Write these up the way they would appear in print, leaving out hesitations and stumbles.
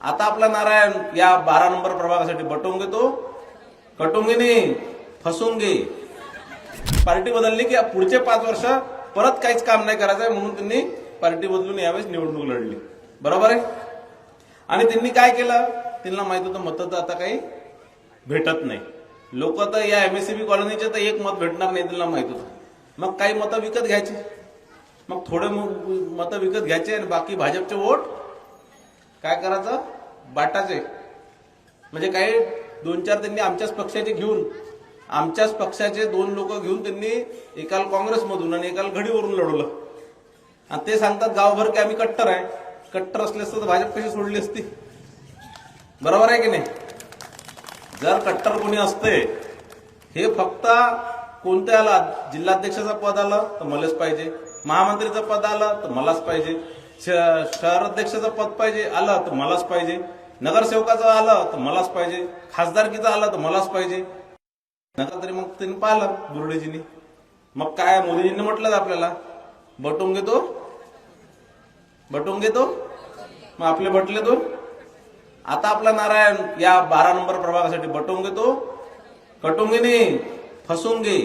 आता आपला नारायण या 12 नंबर प्रभागासाठी बटवून घेतो, कटूंगे नाही फसूंगे. पार्टी बदलली की पुढचे 5 वर्ष परत काहीच काम नाही करायचं आहे म्हणून त्यांनी पार्टी बदलून यावेळेस निवडणूक लढली. बरोबर आहे. आणि त्यांनी काय केलं, त्यांना माहित होतं मतं तर आता काही भेटत नाही. लोक तर या MSCB कॉलनीचे तर एक मत भेटणार नाही त्यांना माहित होतं. मग काही मतं विकत घ्यायचे, मग थोडे मतं विकत घ्यायचे आणि बाकी भाजपचे वोट काय करायचं बाटाचे. म्हणजे काही 2-4 त्यांनी आमच्याच पक्षाचे घेऊन, आमच्याच पक्षाचे 2 लोक घेऊन त्यांनी एकाल काँग्रेसमधून आणि एकाल घडीवरून लढवलं. आणि ते सांगतात गावभर की आम्ही कट्टर आहे. कट्टर असले असतं तर भाजप कशी सोडली असती. बरोबर आहे की नाही. जर कट्टर कोणी असते, हे फक्त कोणत्याला जिल्हाध्यक्षाचं पद आलं तर मलाच पाहिजे, महामंत्रीचं पद आलं तर मलाच पाहिजे, शहर अध्यक्षाचं पद पाहिजे आलं तर मलाच पाहिजे, नगरसेवकाचं आलं तर मलाच पाहिजे, खासदारकीचं आलं तर मलाच पाहिजे. नका तरी मग त्यांनी पाहिलं बुरडेजींनी. मग काय मोदीजींनी म्हटलं आपल्याला बटवून घेतो, बटवून घेतो. मग आपले बटले तो. आता आपला नारायण या 12 नंबर प्रभागासाठी बटवून घेतो, कटूंगे नाही फसूंगे.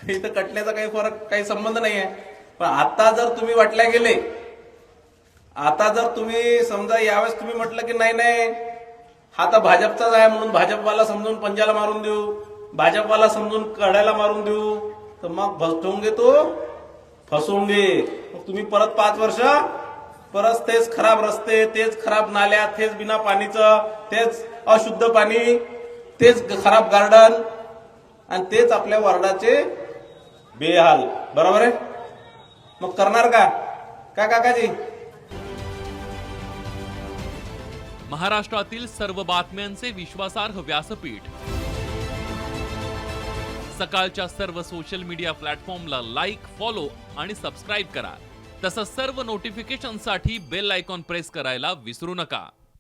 इथं कटण्याचा काही फरक, काही संबंध नाही आहे. पण आता जर तुम्ही वाटल्या गेले, आता जर तुम्ही समजा यावेळेस तुम्ही म्हटलं की नाही नाही हा तर भाजपचाच आहे म्हणून भाजपवाला समजून पंजाला मारून देऊ, भाजपवाला समजून कड्याला मारून देऊ, तर मग बटवून घेतो फसवूंगे. मग तुम्ही परत 5 वर्ष परत तेच खराब रस्ते, तेच खराब नाल्या, तेच बिना पाणीचं, तेच अशुद्ध पाणी, तेच खराब गार्डन आणि तेच आपल्या वार्डाचे बेहाल. बरोबर आहे. मग करणार का काय काकाजी. महाराष्ट्रातील सर्व बातम्यांचे विश्वासार्ह व्यासपीठ. सकाळच्या सर्व सोशल मीडिया प्लॅटफॉर्मला लाईक, फॉलो आणि सबस्क्राईब करा. तसंच सर्व नोटिफिकेशनसाठी बेल आयकॉन प्रेस करायला विसरू नका.